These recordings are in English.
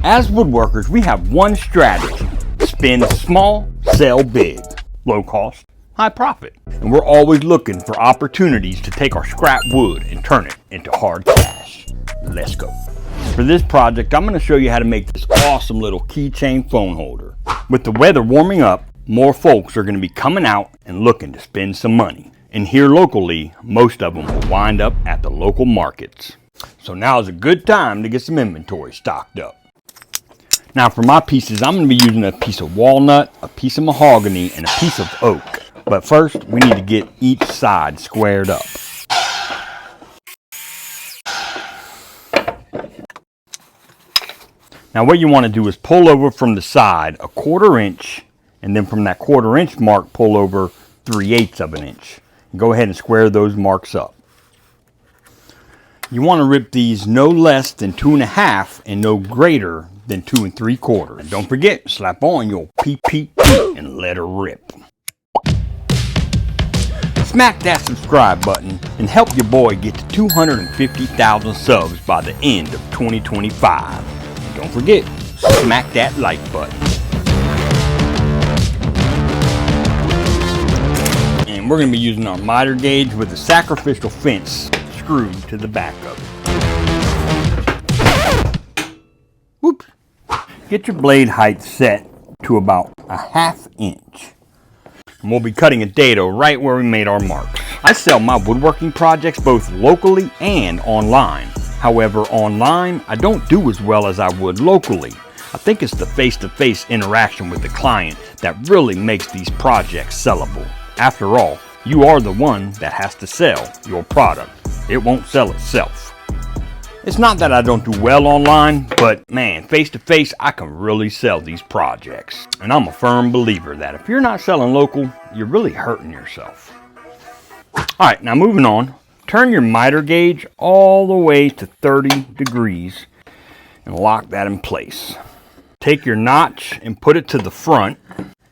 As woodworkers, we have one strategy: spend small, sell big. Low cost, high profit. And we're always looking for opportunities to take our scrap wood and turn it into hard cash. Let's go. For this project, I'm going to show you how to make this awesome little keychain phone holder. With the weather warming up, more folks are going to be coming out and looking to spend some money. And here locally, most of them will wind up at the local markets. So now is a good time to get some inventory stocked up. Now for my pieces, I'm going to be using a piece of walnut, a piece of mahogany, and a piece of oak. But first, we need to get each side squared up. Now what you want to do is pull over from the side a 1/4 inch, and then from that 1/4 inch mark, pull over 3/8 of an inch. Go ahead and square those marks up. You want to rip these no less than 2 1/2 and no greater than 2 3/4. And don't forget, slap on your PPP and let her rip. Smack that subscribe button and help your boy get to 250,000 subs by the end of 2025. And don't forget, smack that like button. And we're going to be using our miter gauge with the sacrificial fence screwed to the back of it. Whoops. Get your blade height set to about 1/2 inch. And we'll be cutting a dado right where we made our marks. I sell my woodworking projects both locally and online. However, online, I don't do as well as I would locally. I think it's the face-to-face interaction with the client that really makes these projects sellable. After all, you are the one that has to sell your product. It won't sell itself. It's not that I don't do well online, but man, face-to-face, I can really sell these projects. And I'm a firm believer that if you're not selling local, you're really hurting yourself. All right, now moving on. Turn your miter gauge all the way to 30 degrees and lock that in place. Take your notch and put it to the front,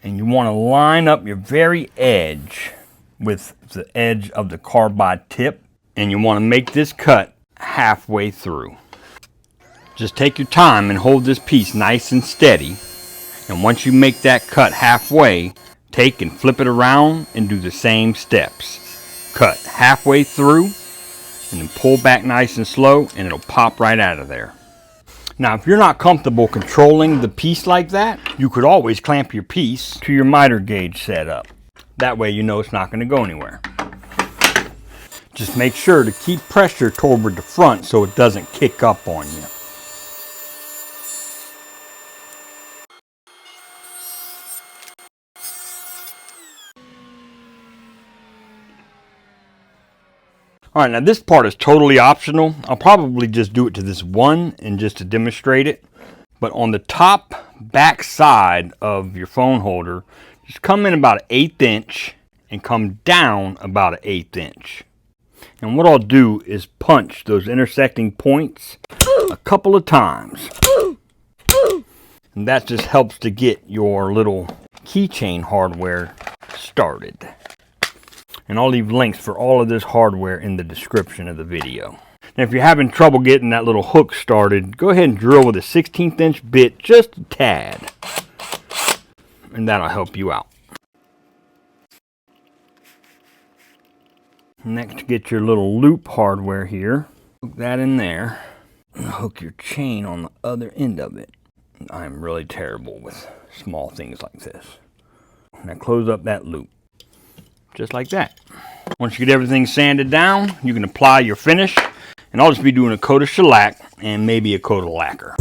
and you want to line up your very edge with the edge of the carbide tip, and you want to make this cut halfway through. Just take your time and hold this piece nice and steady, and once you make that cut halfway, take and flip it around and do the same steps. Cut halfway through and then pull back nice and slow, and it'll pop right out of there. Now if you're not comfortable controlling the piece like that, you could always clamp your piece to your miter gauge setup. That way you know it's not going to go anywhere. Just make sure to keep pressure toward the front so it doesn't kick up on you. Alright, now this part is totally optional. I'll probably just do it to this one and just to demonstrate it. But on the top back side of your phone holder, just come in about 1/8 inch and come down about 1/8 inch. And what I'll do is punch those intersecting points a couple of times. And that just helps to get your little keychain hardware started. And I'll leave links for all of this hardware in the description of the video. Now if you're having trouble getting that little hook started, go ahead and drill with a 1/16 inch bit just a tad. And that'll help you out. Next, get your little loop hardware here. Hook that in there. And hook your chain on the other end of it. I'm really terrible with small things like this. Now close up that loop. Just like that. Once you get everything sanded down, you can apply your finish. And I'll just be doing a coat of shellac and maybe a coat of lacquer.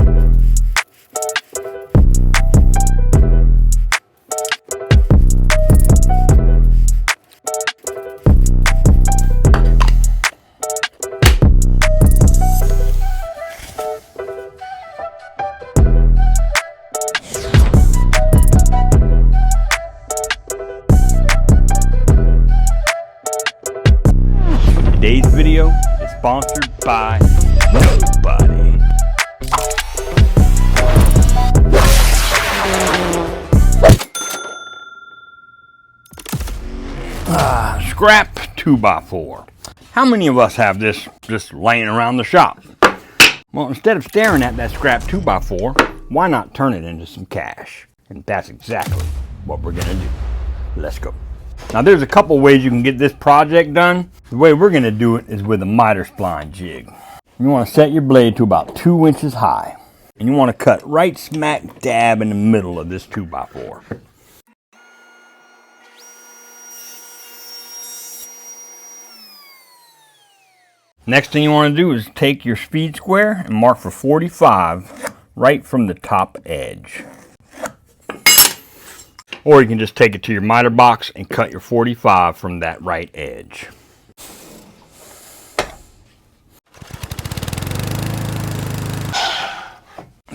Today's video is sponsored by nobody. Scrap 2x4. How many of us have this just laying around the shop? Well, instead of staring at that scrap 2x4, why not turn it into some cash? And that's exactly what we're gonna do. Let's go. Now there's a couple ways you can get this project done. The way we're gonna do it is with a miter spline jig. You wanna set your blade to about 2 inches high. And you wanna cut right smack dab in the middle of this 2x4. Next thing you want to do is take your speed square and mark for 45 right from the top edge. Or you can just take it to your miter box and cut your 45 from that right edge.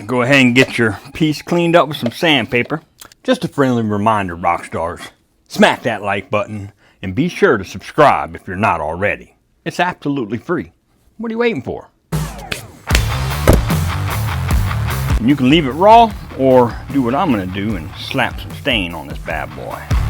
Go ahead and get your piece cleaned up with some sandpaper. Just a friendly reminder, rock stars, smack that like button and be sure to subscribe if you're not already. It's absolutely free. What are you waiting for? And you can leave it raw or do what I'm going to do and slap some stain on this bad boy.